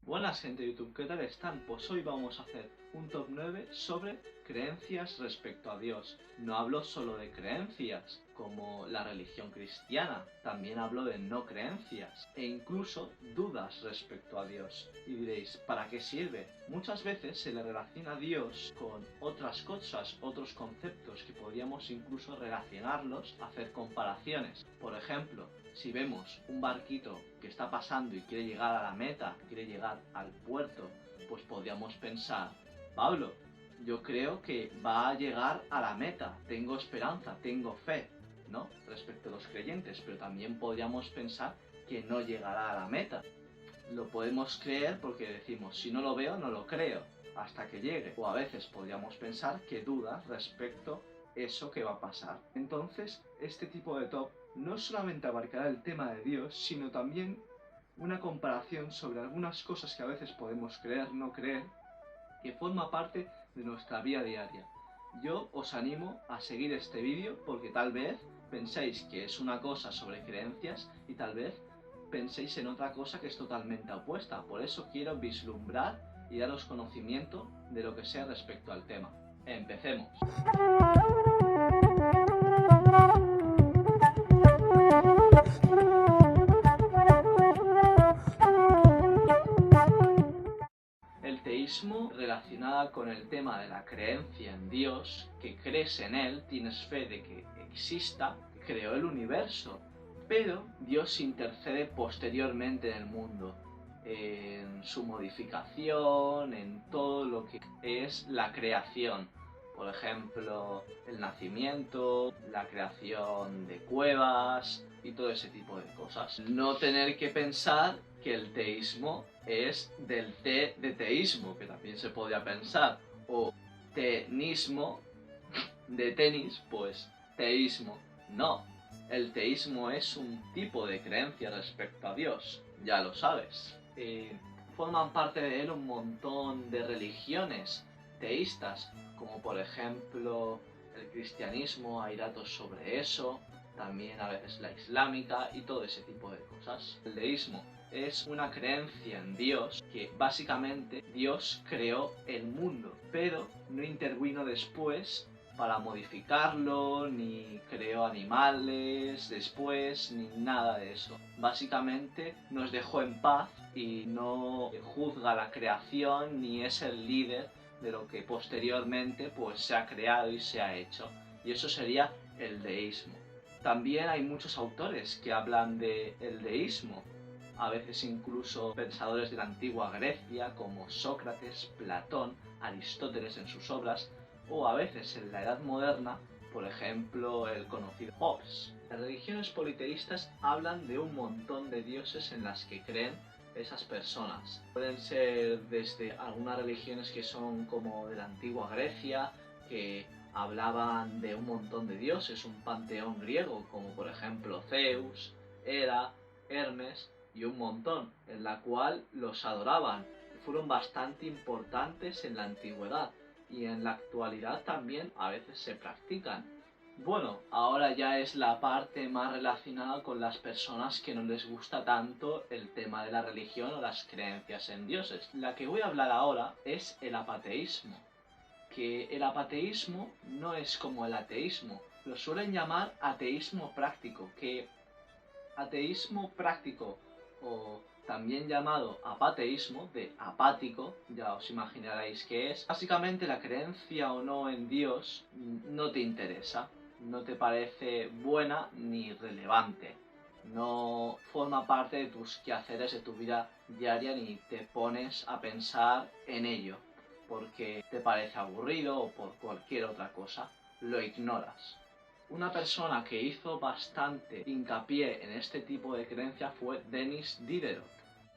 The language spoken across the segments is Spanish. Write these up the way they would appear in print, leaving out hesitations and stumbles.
Buenas gente de YouTube, ¿qué tal están? Pues hoy vamos a hacer un top 9 sobre creencias respecto a Dios. No hablo solo de creencias, como la religión cristiana, también hablo de no creencias e incluso dudas respecto a Dios. Y diréis, ¿para qué sirve? Muchas veces se le relaciona a Dios con otras cosas, otros conceptos que podríamos incluso relacionarlos, hacer comparaciones. Por ejemplo, si vemos un barquito que está pasando y quiere llegar a la meta, quiere llegar al puerto, pues podríamos pensar, Pablo, yo creo que va a llegar a la meta, tengo esperanza, tengo fe, ¿no? Respecto a los creyentes, pero también podríamos pensar que no llegará a la meta. Lo podemos creer porque decimos, si no lo veo, no lo creo, hasta que llegue. O a veces podríamos pensar que dudas respecto a eso que va a pasar. Entonces, este tipo de top no solamente abarcará el tema de Dios, sino también una comparación sobre algunas cosas que a veces podemos creer, no creer, que forma parte de nuestra vida diaria. Yo os animo a seguir este vídeo porque tal vez penséis que es una cosa sobre creencias y tal vez penséis en otra cosa que es totalmente opuesta. Por eso quiero vislumbrar y daros conocimiento de lo que sea respecto al tema. Empecemos. El teísmo, relacionada con el tema de la creencia en Dios, que crees en Él, tienes fe de que exista, creó el universo, pero Dios intercede posteriormente en el mundo, en su modificación, en todo lo que es la creación. Por ejemplo, el nacimiento, la creación de cuevas y todo ese tipo de cosas. No tener que pensar que el teísmo es del té de teísmo, que también se podría pensar, o tenismo de tenis, pues teísmo. No, el teísmo es un tipo de creencia respecto a Dios, ya lo sabes. Forman parte de él un montón de religiones teístas, como por ejemplo el cristianismo, hay datos sobre eso, también a veces la islámica y todo ese tipo de cosas. El deísmo es una creencia en Dios, que básicamente Dios creó el mundo, pero no intervino después para modificarlo, ni creó animales después, ni nada de eso. Básicamente nos dejó en paz y no juzga la creación ni es el líder de lo que posteriormente pues se ha creado y se ha hecho. Y eso sería el deísmo. También hay muchos autores que hablan del deísmo, a veces incluso pensadores de la antigua Grecia como Sócrates, Platón, Aristóteles en sus obras, o a veces en la Edad Moderna, por ejemplo, el conocido Hobbes. Las religiones politeístas hablan de un montón de dioses en las que creen esas personas. Pueden ser desde algunas religiones que son como de la antigua Grecia, que hablaban de un montón de dioses, un panteón griego, como por ejemplo Zeus, Hera, Hermes y un montón, en la cual los adoraban. Fueron bastante importantes en la antigüedad y en la actualidad también a veces se practican. Bueno, ahora ya es la parte más relacionada con las personas que no les gusta tanto el tema de la religión o las creencias en dioses. La que voy a hablar ahora es el apateísmo, que el apateísmo no es como el ateísmo, lo suelen llamar ateísmo práctico, que ateísmo práctico o también llamado apateísmo, de apático, ya os imaginaréis qué es. Básicamente la creencia o no en Dios no te interesa, no te parece buena ni relevante, no forma parte de tus quehaceres de tu vida diaria ni te pones a pensar en ello porque te parece aburrido o por cualquier otra cosa, lo ignoras. Una persona que hizo bastante hincapié en este tipo de creencia fue Denis Diderot.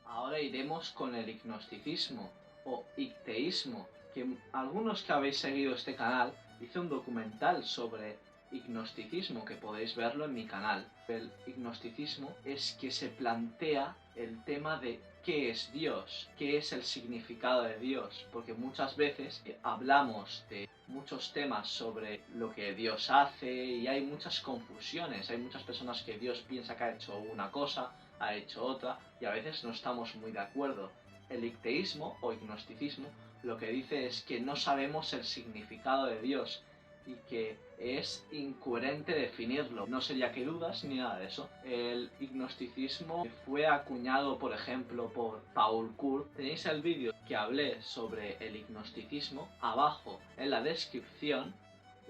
Ahora iremos con el ignosticismo o icteísmo, que algunos que habéis seguido este canal hice un documental sobre ignosticismo que podéis verlo en mi canal. El ignosticismo es que se plantea el tema de qué es Dios, qué es el significado de Dios, porque muchas veces hablamos de muchos temas sobre lo que Dios hace y hay muchas confusiones, hay muchas personas que Dios piensa que ha hecho una cosa, ha hecho otra y a veces no estamos muy de acuerdo. El icteísmo o gnosticismo lo que dice es que no sabemos el significado de Dios y que es incoherente definirlo. No sería que dudas ni nada de eso. El gnosticismo fue acuñado, por ejemplo, por Paul Kurt. Tenéis el vídeo que hablé sobre el gnosticismo abajo en la descripción.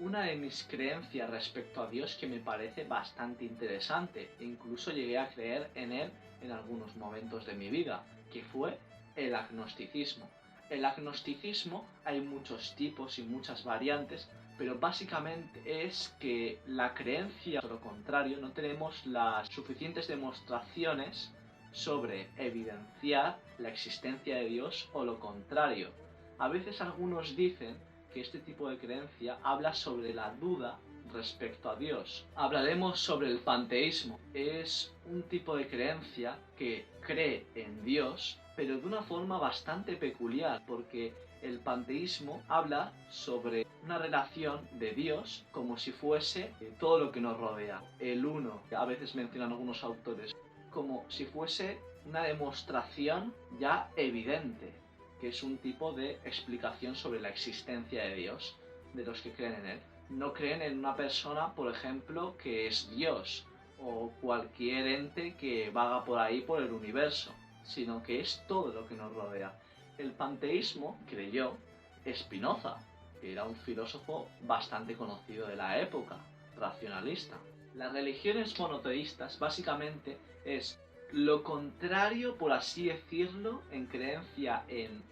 Una de mis creencias respecto a Dios que me parece bastante interesante, incluso llegué a creer en él en algunos momentos de mi vida, que fue el agnosticismo. El agnosticismo hay muchos tipos y muchas variantes, pero básicamente es que la creencia, por lo contrario, no tenemos las suficientes demostraciones sobre evidenciar la existencia de Dios o lo contrario. A veces algunos dicen que este tipo de creencia habla sobre la duda respecto a Dios. Hablaremos sobre el panteísmo. Es un tipo de creencia que cree en Dios, pero de una forma bastante peculiar, porque el panteísmo habla sobre una relación de Dios como si fuese todo lo que nos rodea. El uno, a veces mencionan algunos autores, como si fuese una demostración ya evidente, que es un tipo de explicación sobre la existencia de Dios, de los que creen en él. No creen en una persona, por ejemplo, que es Dios, o cualquier ente que vaga por ahí por el universo, sino que es todo lo que nos rodea. El panteísmo creyó Spinoza, que era un filósofo bastante conocido de la época, racionalista. Las religiones monoteístas básicamente es lo contrario, por así decirlo, en creencia en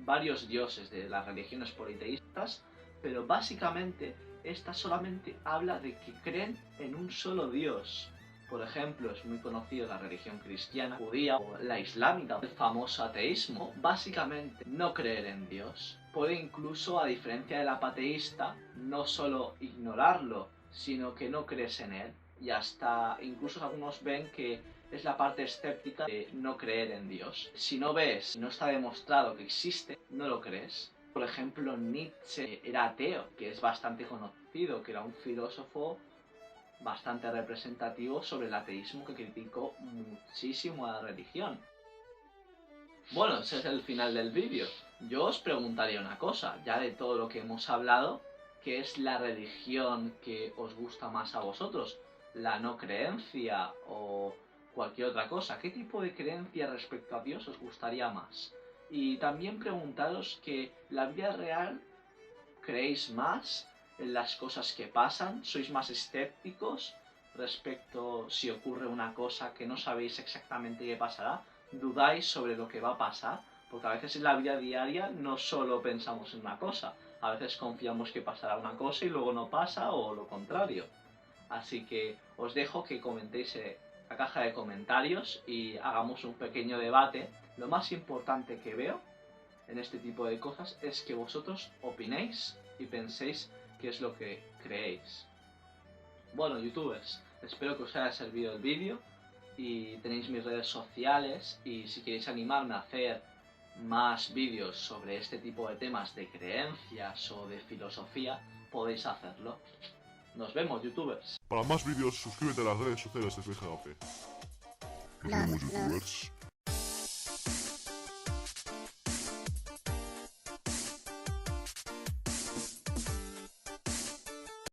varios dioses de las religiones politeístas, pero básicamente esta solamente habla de que creen en un solo Dios. Por ejemplo, es muy conocido la religión cristiana, judía o la islámica, el famoso ateísmo. Básicamente, no creer en Dios puede incluso, a diferencia del apateísta, no solo ignorarlo, sino que no crees en él. Y hasta incluso algunos ven que es la parte escéptica de no creer en Dios. Si no ves, no está demostrado que existe, no lo crees. Por ejemplo, Nietzsche era ateo, que es bastante conocido, que era un filósofo bastante representativo sobre el ateísmo, que criticó muchísimo a la religión. Bueno, ese es el final del vídeo. Yo os preguntaría una cosa, ya de todo lo que hemos hablado, ¿qué es la religión que os gusta más a vosotros? ¿La no creencia o cualquier otra cosa? ¿Qué tipo de creencia respecto a Dios os gustaría más? Y también preguntaros que la vida real, ¿creéis más en las cosas que pasan? ¿Sois más escépticos respecto si ocurre una cosa que no sabéis exactamente qué pasará? ¿Dudáis sobre lo que va a pasar? Porque a veces en la vida diaria no solo pensamos en una cosa, a veces confiamos que pasará una cosa y luego no pasa o lo contrario. Así que os dejo que comentéis en la caja de comentarios y hagamos un pequeño debate. Lo más importante que veo en este tipo de cosas es que vosotros opinéis y penséis qué es lo que creéis. Bueno, youtubers, espero que os haya servido el vídeo y tenéis mis redes sociales, y si queréis animarme a hacer más vídeos sobre este tipo de temas de creencias o de filosofía, podéis hacerlo. Nos vemos, youtubers. Para más vídeos suscríbete a las redes sociales de FGAP. Nos vemos, youtubers.